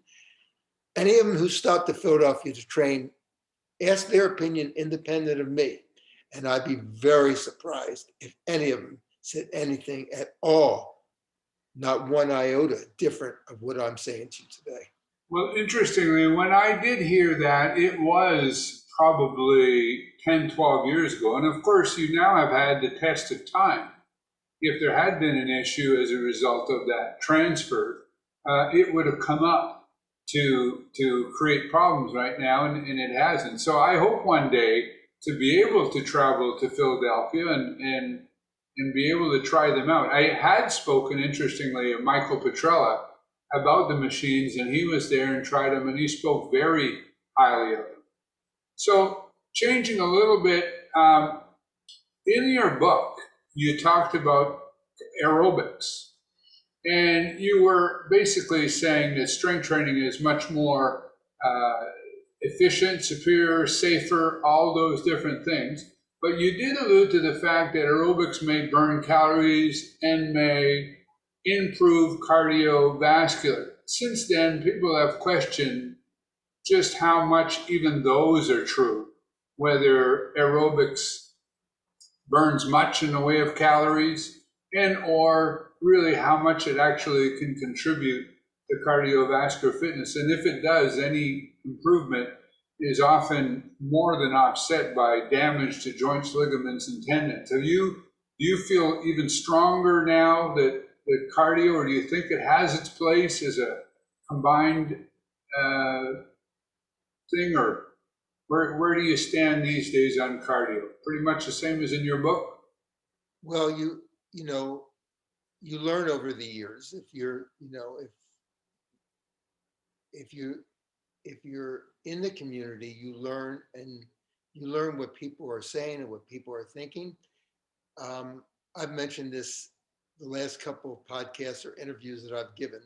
Speaker 2: any of them who stopped to Philadelphia to train, ask their opinion independent of me. And I'd be very surprised if any of them said anything at all, not one iota different of what I'm saying to you today.
Speaker 1: Well, interestingly, when I did hear that, it was probably 10, 12 years ago. And of course, you now have had the test of time. If there had been an issue as a result of that transfer, it would have come up to create problems right now, and it hasn't. So I hope one day to be able to travel to Philadelphia and be able to try them out. I had spoken, interestingly, of Michael Petrella about the machines, and he was there and tried them, and he spoke very highly of them. So changing a little bit, in your book, you talked about aerobics, and you were basically saying that strength training is much more efficient, superior, safer, all those different things. But you did allude to the fact that aerobics may burn calories and may improve cardiovascular. Since then, people have questioned just how much even those are true, whether aerobics burns much in the way of calories, and or really how much it actually can contribute to cardiovascular fitness. And if it does, any improvement is often more than offset by damage to joints, ligaments, and tendons. Have you Do you feel even stronger now that cardio, or do you think it has its place as a combined uh, thing, or where do you stand these days on cardio? Pretty much the same as in your book?
Speaker 2: Well, you know, you learn over the years. If you're, if you if you're in the community, you learn, and you learn what people are saying and what people are thinking. Um, I've mentioned this the last couple of podcasts or interviews that I've given.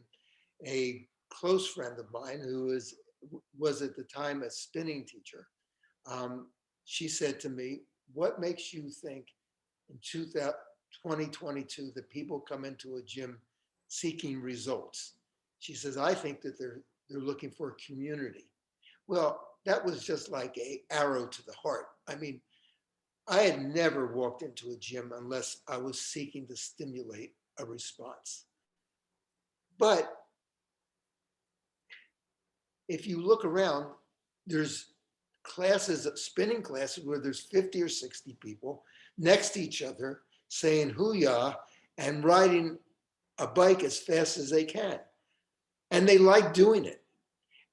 Speaker 2: A close friend of mine who was at the time a spinning teacher. Um, she said to me, "What makes you think in 2022 that people come into a gym seeking results?" She says, "I think that they're looking for a community." Well, that was just like a arrow to the heart. I mean, I had never walked into a gym unless I was seeking to stimulate a response. But if you look around, there's classes, spinning classes, where there's 50 or 60 people next to each other saying hoo-yah and riding a bike as fast as they can. And they like doing it,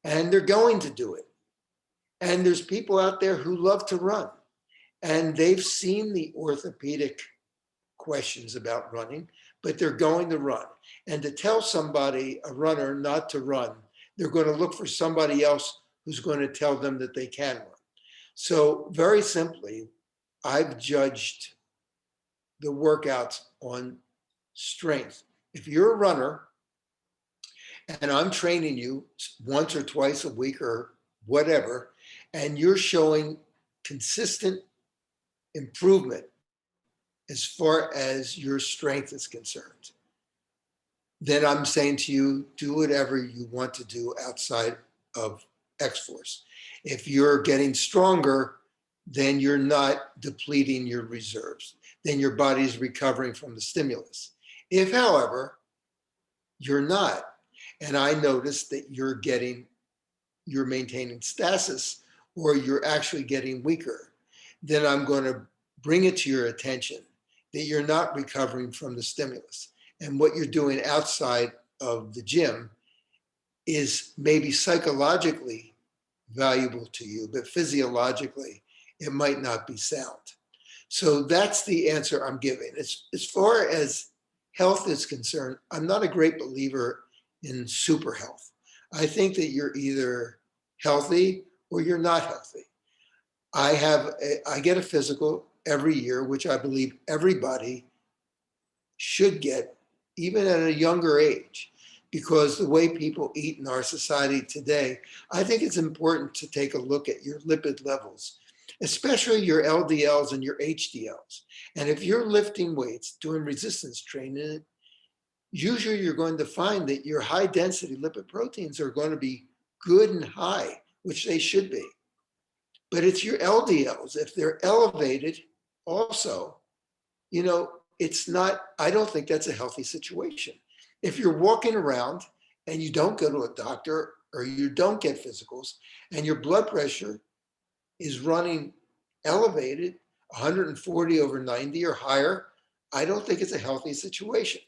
Speaker 2: and they're going to do it. And there's people out there who love to run, and they've seen the orthopedic questions about running, but they're going to run. And to tell somebody, a runner, not to run, they're going to look for somebody else who's going to tell them that they can run. So very simply, I've judged the workouts on strength. If you're a runner and I'm training you once or twice a week or whatever, and you're showing consistent improvement as far as your strength is concerned, then I'm saying to you, do whatever you want to do outside of X-Force. If you're getting stronger, then you're not depleting your reserves. Then your body's recovering from the stimulus. If, however, you're not, and I notice that you're maintaining stasis, or you're actually getting weaker, then I'm going to bring it to your attention that you're not recovering from the stimulus. And what you're doing outside of the gym is maybe psychologically valuable to you, but physiologically, it might not be sound. So that's the answer I'm giving. As far as health is concerned, I'm not a great believer in super health. I think that you're either healthy or you're not healthy. I get a physical every year, which I believe everybody should get, even at a younger age, because the way people eat in our society today, I think it's important to take a look at your lipid levels, especially your LDLs and your HDLs. And if you're lifting weights, doing resistance training, usually you're going to find that your high density lipid proteins are going to be good and high, which they should be. But it's your LDLs. If they're elevated, also, it's not, I don't think that's a healthy situation. If you're walking around and you don't go to a doctor or you don't get physicals and your blood pressure is running elevated, 140 over 90 or higher, I don't think it's a healthy situation.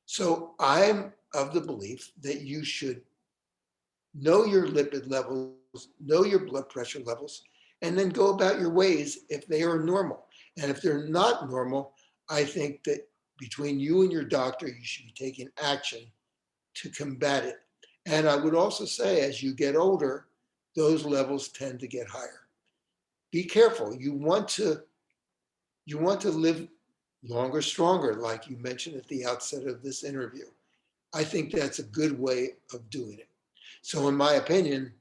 Speaker 2: So I'm of the belief that you should know your lipid levels, know your blood pressure levels, and then go about your ways if they are normal. And if they're not normal, I think that between you and your doctor, you should be taking action to combat it. And I would also say, as you get older, those levels tend to get higher. Be careful. You want to live longer, stronger, like you mentioned at the outset of this interview. I think that's a good way of doing it. So in my opinion,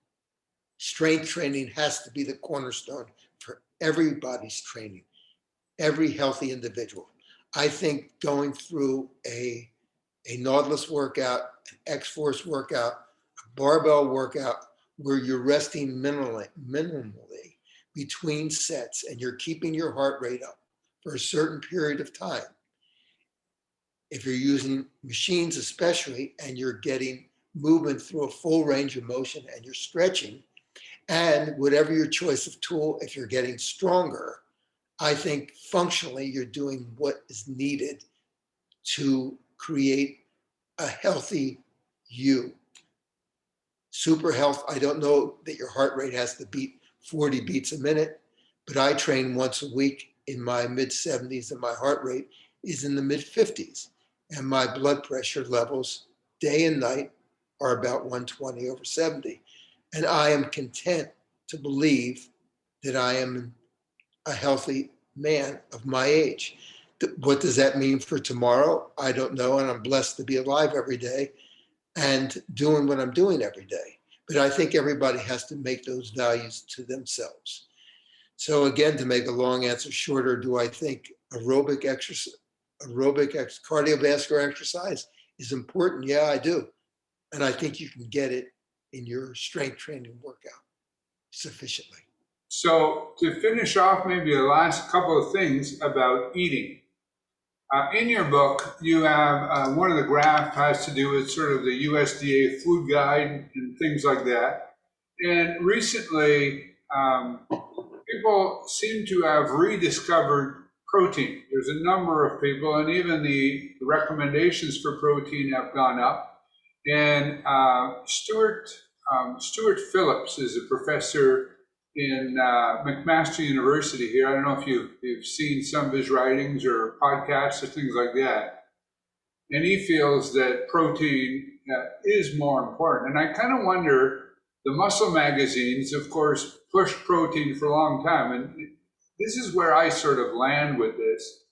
Speaker 2: strength training has to be the cornerstone for everybody's training, every healthy individual. I think going through a Nautilus workout, an X-Force workout, a barbell workout, where you're resting minimally between sets and you're keeping your heart rate up for a certain period of time. If you're using machines especially, and you're getting movement through a full range of motion and you're stretching, and whatever your choice of tool, if you're getting stronger, I think functionally you're doing what is needed to create a healthy you. Super health, I don't know that your heart rate has to beat 40 beats a minute, but I train once a week in my mid 70s and my heart rate is in the mid 50s. And my blood pressure levels day and night are about 120 over 70. And I am content to believe that I am a healthy man of my age. What does that mean for tomorrow? I don't know. And I'm blessed to be alive every day and doing what I'm doing every day. But I think everybody has to make those values to themselves. So again, to make a long answer shorter, do I think cardiovascular exercise is important? Yeah, I do. And I think you can get it in your strength training workout sufficiently.
Speaker 1: So to finish off, maybe the last couple of things about eating. In your book, you have one of the graphs has to do with sort of the USDA food guide and things like that. And recently, people seem to have rediscovered protein. There's a number of people, and even the recommendations for protein have gone up. And Stuart Phillips is a professor in McMaster University here. I don't know if you've seen some of his writings or podcasts or things like that. And he feels that protein is more important. And I kind of wonder, the muscle magazines, of course, pushed protein for a long time. And this is where I sort of land with this.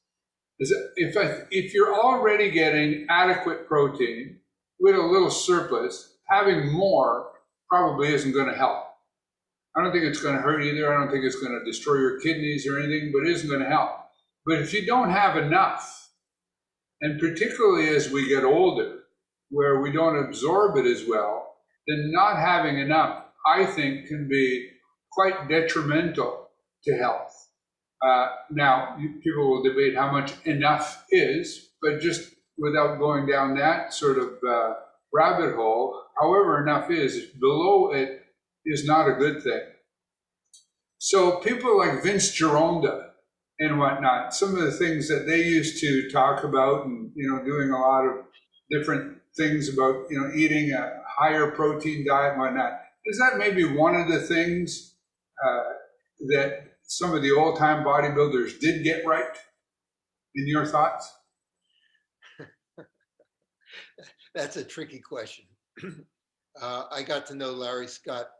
Speaker 1: Is that if you're already getting adequate protein with a little surplus, having more probably isn't going to help. I don't think it's going to hurt either. I don't think it's going to destroy your kidneys or anything, but it isn't going to help. But if you don't have enough, and particularly as we get older, where we don't absorb it as well, then not having enough, I think, can be quite detrimental to health. Now, people will debate how much enough is, but just without going down that sort of rabbit hole, however enough is, below it is not a good thing. So people like Vince Gironda and whatnot, some of the things that they used to talk about, and doing a lot of different things about eating a higher protein diet and whatnot. Is that maybe one of the things that some of the old time bodybuilders did get right? In your thoughts?
Speaker 2: That's a tricky question. I got to know Larry Scott.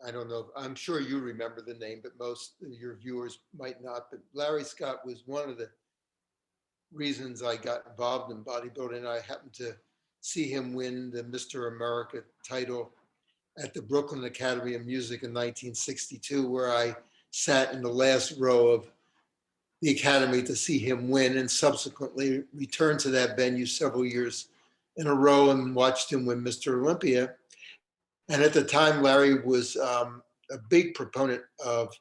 Speaker 2: I don't know. I'm sure you remember the name, but most of your viewers might not. But Larry Scott was one of the reasons I got involved in bodybuilding. I happened to see him win the Mr. America title at the Brooklyn Academy of Music in 1962, where I sat in the last row of the Academy to see him win, and subsequently returned to that venue several years in a row and watched him win Mr. Olympia. And at the time, Larry was a big proponent of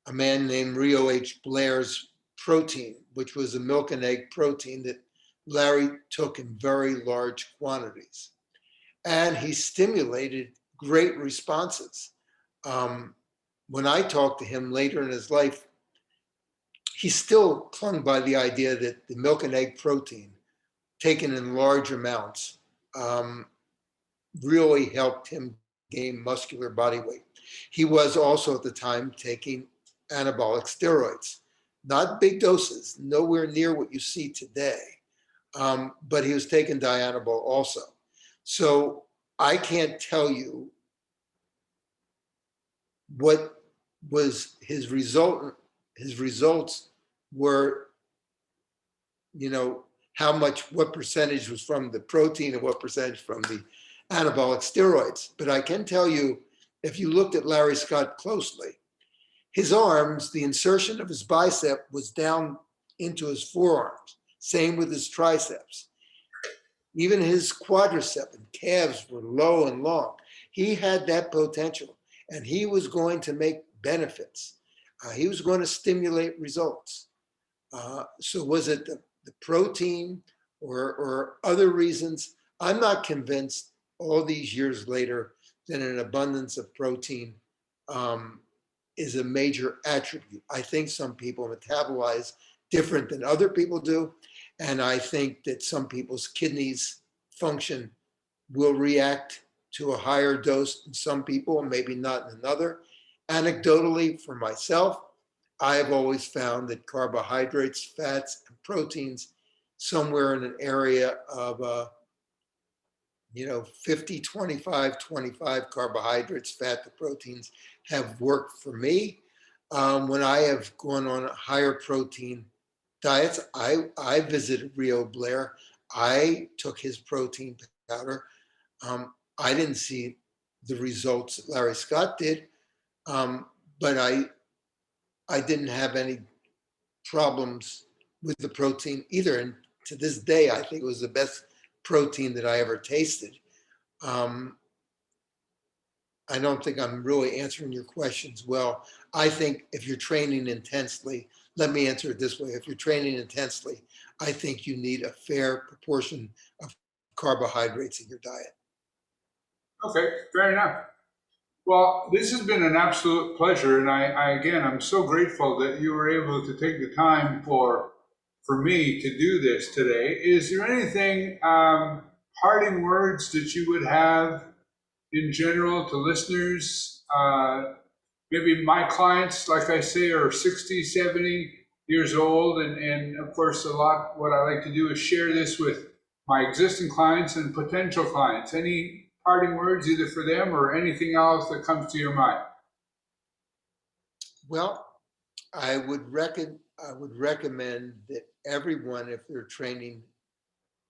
Speaker 2: a man named Rio H. Blair's protein, which was a milk and egg protein that Larry took in very large quantities. And he stimulated great responses. When I talked to him later in his life, he still clung by the idea that the milk and egg protein, taken in large amounts, really helped him gain muscular body weight. He was also at the time taking anabolic steroids, not big doses, nowhere near what you see today, but he was taking Dianabol also. So I can't tell you what was his result. His results were, what percentage was from the protein and what percentage from the anabolic steroids. But I can tell you, if you looked at Larry Scott closely, his arms, the insertion of his bicep was down into his forearms. Same with his triceps. Even his quadricep and calves were low and long. He had that potential, and he was going to make benefits. He was going to stimulate results. So was it the protein or other reasons? I'm not convinced all these years later that an abundance of protein is a major attribute. I think some people metabolize different than other people do. And I think that some people's kidneys function will react to a higher dose in some people and maybe not in another. Anecdotally, for myself, I have always found that carbohydrates, fats, and proteins somewhere in an area of 50, 25, 25 carbohydrates, fat to proteins have worked for me. When I have gone on higher protein diets, I visited Rio Blair. I took his protein powder. I didn't see the results that Larry Scott did, but I didn't have any problems with the protein either. And to this day, I think it was the best protein that I ever tasted. Um, I don't think I'm really answering your questions well. I think if you're training intensely, let me answer it this way. If you're training intensely, I think you need a fair proportion of carbohydrates in your diet.
Speaker 1: Okay, fair enough. Well, this has been an absolute pleasure, and again, I'm so grateful that you were able to take the time for me to do this today. Is there anything, parting words that you would have in general to listeners? Maybe my clients, like I say, are 60, 70 years old, and of course, what I like to do is share this with my existing clients and potential clients. Any parting words either for them or anything else that comes to your mind?
Speaker 2: Well, I would recommend that everyone, if they're training,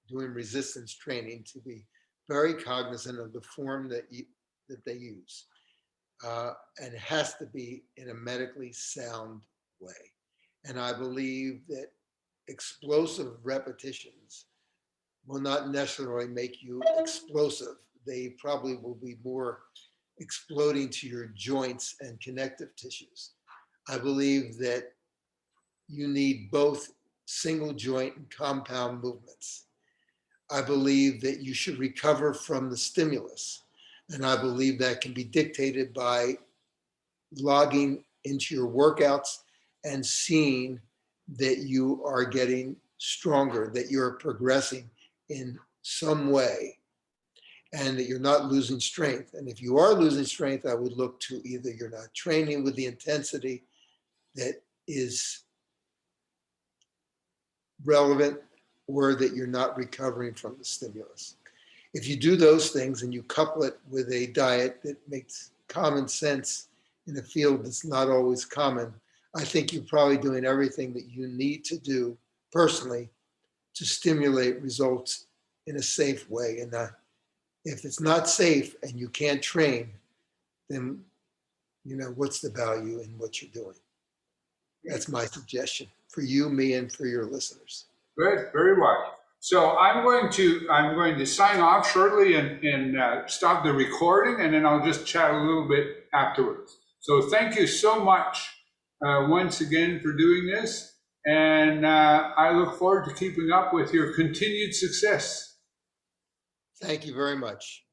Speaker 2: doing resistance training, to be very cognizant of the form that they use, and it has to be in a medically sound way. And I believe that explosive repetitions will not necessarily make you explosive. They probably will be more exploding to your joints and connective tissues. I believe that you need both single joint and compound movements. I believe that you should recover from the stimulus. And I believe that can be dictated by logging into your workouts and seeing that you are getting stronger, that you're progressing in some way, and that you're not losing strength. And if you are losing strength, I would look to either you're not training with the intensity that is relevant, or that you're not recovering from the stimulus. If you do those things and you couple it with a diet that makes common sense in a field that's not always common, I think you're probably doing everything that you need to do personally to stimulate results in a safe way. And if it's not safe and you can't train, then what's the value in what you're doing? That's my suggestion for you, me, and for your listeners.
Speaker 1: Good, very well. So I'm going to sign off shortly and stop the recording, and then I'll just chat a little bit afterwards. So thank you so much once again for doing this, and I look forward to keeping up with your continued success.
Speaker 2: Thank you very much.